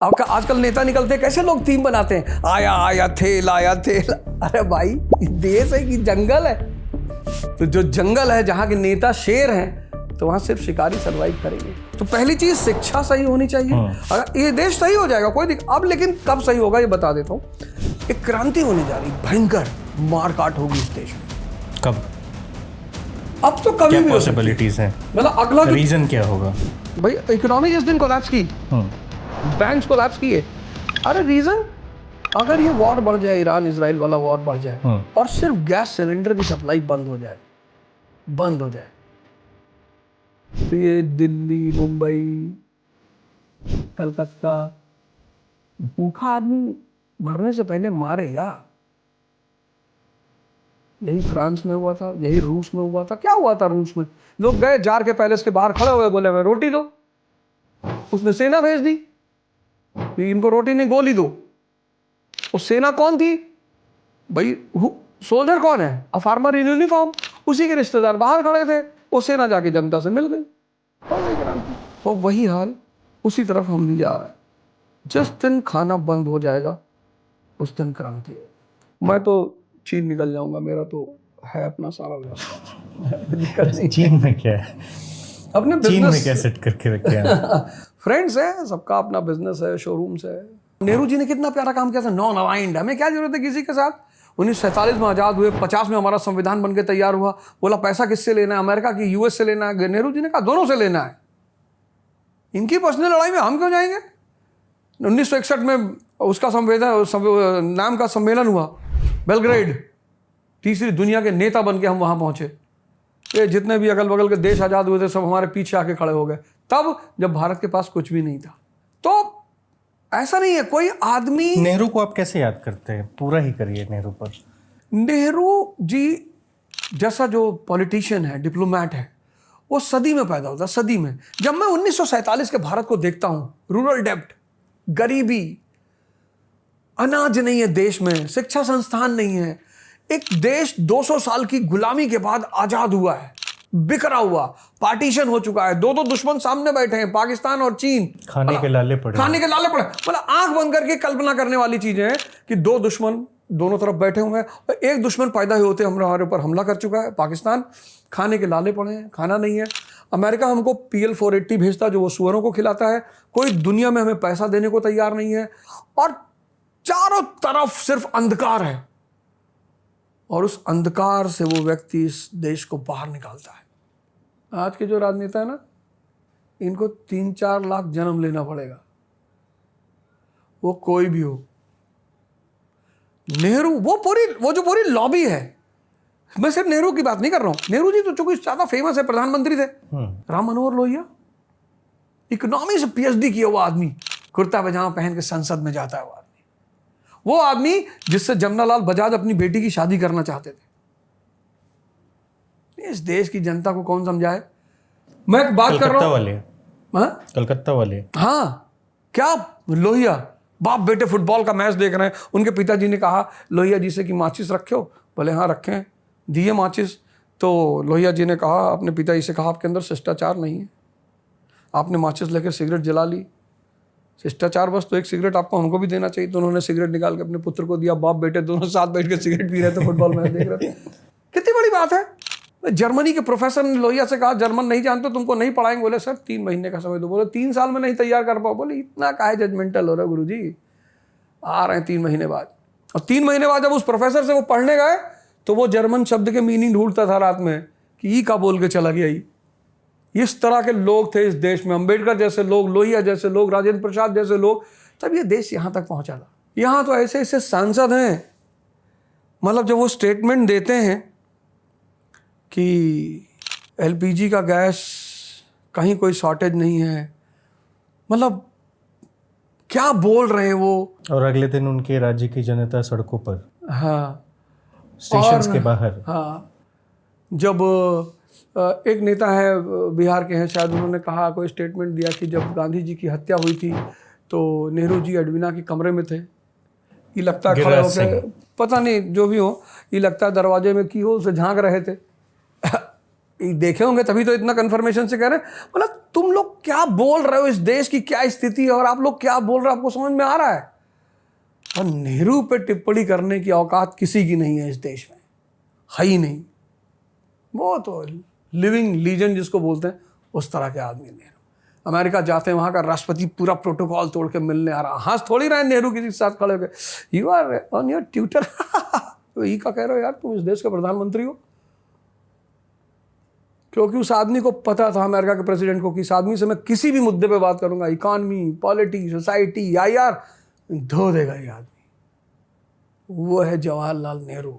आपका आजकल नेता निकलते हैं, कैसे लोग थीम बनाते हैं, आया आया थेल आया थेल। अरे भाई देश है कि जंगल है? तो जो जंगल है जहाँ के नेता शेर हैं तो वहाँ सिर्फ शिकारी सर्वाइव करेंगे। तो पहली चीज शिक्षा सही होनी चाहिए। अगर ये देश सही हो जाएगा कोई दिक्कत। अब लेकिन कब सही होगा ये बता देता हूँ। एक क्रांति होने जा रही, भयंकर मारकाट होगी इस देश में। कब? अब तो कभी भी पॉसिबिलिटीज हैं, मतलब अगला रीजन क्या होगा? भाई इकोनॉमी जिस दिन कोलैप्स की, बैंक्स कोलैप्स किए। अरे रीजन, अगर ये वॉर बढ़ जाए, ईरान इजराइल वाला वॉर बढ़ जाए और सिर्फ गैस सिलेंडर की सप्लाई बंद हो जाए, तो ये दिल्ली, मुंबई, कलकत्ता, भूखा आदमी मरने से पहले मारेगा। यही फ्रांस में हुआ था, यही रूस में हुआ था। क्या हुआ था रूस में? लोग गए जार के पैलेस के बाहर खड़े हुए, बोले हमें रोटी दो। उसने सेना भेज दी, इनको रोटी नहीं गोली दो। वो सेना कौन थी भाई? सोल्जर कौन है? A farmer in uniform. उसी के रिश्तेदार बाहर खड़े थे, वो सेना जाके जनता से मिल गई। तो वही हाल उसी तरफ हम नहीं जा रहे। जिस दिन खाना बंद हो जाएगा उस दिन क्रांति है। मैं तो चीन निकल जाऊंगा, मेरा तो है अपना सारा व्यवसाय। चीन में क्या है? अपने चीन में क्या सेट करके रखे हैं? फ्रेंड्स है, सबका अपना बिजनेस है, शोरूम्स है। नेहरू जी ने कितना प्यारा काम किया था, नॉन अलाइंड। हमें क्या जरूरत है किसी के साथ? 1947 में आज़ाद हुए, 50 में हमारा संविधान बनके तैयार हुआ। बोला पैसा किससे लेना है? अमेरिका की, यूएस से लेना है? नेहरू जी ने कहा दोनों से लेना है। इनकी पर्सनल लड़ाई में हम क्यों जाएंगे? 1961 में उसका संविधान नाम का सम्मेलन हुआ बेलग्रेड। तीसरी दुनिया के नेता बन के हम वहां पहुंचे। ये जितने भी अगल बगल के देश आज़ाद हुए थे सब हमारे पीछे आके खड़े हो गए, तब जब भारत के पास कुछ भी नहीं था। तो ऐसा नहीं है कोई आदमी। नेहरू को आप कैसे याद करते हैं? पूरा ही करिए नेहरू पर। नेहरू जी जैसा जो पॉलिटिशियन है, डिप्लोमैट है, वो सदी में पैदा होता, सदी में। जब मैं 1947 के भारत को देखता हूं, रूरल डेप्थ, गरीबी, अनाज नहीं है देश में, शिक्षा संस्थान नहीं है। एक देश 200 साल की गुलामी के बाद आजाद हुआ है, बिखरा हुआ, पार्टीशन हो चुका है, दो दुश्मन सामने बैठे हैं, पाकिस्तान और चीन। खाने के लाले पड़े। मतलब आंख बंद करके कल्पना करने वाली चीजें हैं कि दो दुश्मन दोनों तरफ बैठे हुए हैं और एक दुश्मन पैदा ही होते हमारे ऊपर हमला कर चुका है, पाकिस्तान। खाने के लाले पड़े हैं, खाना नहीं है। अमेरिका हमको PL 480 भेजता जो वो सुअरों को खिलाता है। कोई दुनिया में हमें पैसा देने को तैयार नहीं है और चारों तरफ सिर्फ अंधकार है। और उस अंधकार से वो व्यक्ति इस देश को बाहर निकालता है। आज के जो राजनेता है ना, इनको 3-4 लाख जन्म लेना पड़ेगा, वो कोई भी हो। नेहरू वो जो पूरी लॉबी है, मैं सिर्फ नेहरू की बात नहीं कर रहा हूं। नेहरू जी तो चूंकि ज्यादा फेमस है, प्रधानमंत्री थे। राम मनोहर लोहिया इकोनॉमी से PhD किया हुआ आदमी, कुर्ता पजामा पहन के संसद में जाता है वो आदमी जिससे जमनालाल बजाज अपनी बेटी की शादी करना चाहते थे। इस देश की जनता को कौन समझाए? मैं एक बात कर रहा हूं, कलकत्ता वाले। हाँ, क्या लोहिया बाप बेटे फुटबॉल का मैच देख रहे हैं। उनके पिताजी ने कहा लोहिया जी से कि माचिस रखे हो? बोले हाँ रखें, दिए माचिस। तो लोहिया जी ने कहा, अपने पिताजी से कहा आपके अंदर शिष्टाचार नहीं है, आपने माचिस लेकर सिगरेट जला ली। शिष्टाचार बस तो एक सिगरेट आपको हमको भी देना चाहिए। तो उन्होंने सिगरेट निकाल के अपने पुत्र को दिया। बाप बेटे दोनों साथ बैठ के सिगरेट पी रहे थे, फुटबॉल मैच देख रहे थे। कितनी बड़ी बात है। जर्मनी के प्रोफेसर ने लोहिया से कहा जर्मन नहीं जानते, तुमको नहीं पढ़ाएंगे। बोले सर 3 महीने का समय दो। बोले 3 साल में नहीं तैयार कर पाओ। बोले इतना काहे जजमेंटल हो रहा है गुरुजी, आ रहे हैं 3 महीने बाद। और 3 महीने बाद जब उस प्रोफेसर से वो पढ़ने गए तो वो जर्मन शब्द के मीनिंग ढूंढता था रात में कि ई का बोल के चला गया। इस तरह के लोग थे इस देश में, अंबेडकर जैसे लोग, लोहिया जैसे लोग, राजेंद्र प्रसाद जैसे लोग, तब ये देश यहाँ तक पहुँचा था। यहाँ तो ऐसे ऐसे सांसद हैं, मतलब जब वो स्टेटमेंट देते हैं कि LPG का गैस कहीं कोई शॉर्टेज नहीं है, मतलब क्या बोल रहे हैं वो। और अगले दिन उनके राज्य की जनता सड़कों पर, हाँ, स्टेशंस के बाहर। हाँ, जब एक नेता है बिहार के हैं शायद, उन्होंने कहा, कोई स्टेटमेंट दिया कि जब गांधी जी की हत्या हुई थी तो नेहरू जी एडवीना के कमरे में थे। ये लगता है खड़े होकर, पता नहीं जो भी हो, ये लगता है दरवाजे में की हो उसे झांक रहे थे। देखे होंगे तभी तो इतना कंफर्मेशन से कह रहे हैं। मतलब तुम लोग क्या बोल रहे हो, इस देश की क्या स्थिति है और आप लोग क्या बोल रहे हो, आपको समझ में आ रहा है? और नेहरू पे टिप्पणी करने की औकात किसी की नहीं है इस देश में, है ही नहीं। वो तो लिविंग लीजेंड जिसको बोलते हैं, उस तरह के आदमी नेहरू। अमेरिका जाते हैं, वहां का राष्ट्रपति पूरा प्रोटोकॉल तोड़ के मिलने आ रहा, हंस थोड़ी रहे नेहरू किसी के साथ खड़े होकर, you are on your Twitter. तो यही का कह रहे हो यार, तुम इस देश के प्रधानमंत्री हो। क्योंकि उस आदमी को पता था, अमेरिका के प्रेसिडेंट को, कि इस आदमी से मैं किसी भी मुद्दे पे बात करूंगा, इकॉनमी, पॉलिटिक्स, सोसाइटी, या यार धो देगा ये आदमी। वो है जवाहरलाल नेहरू।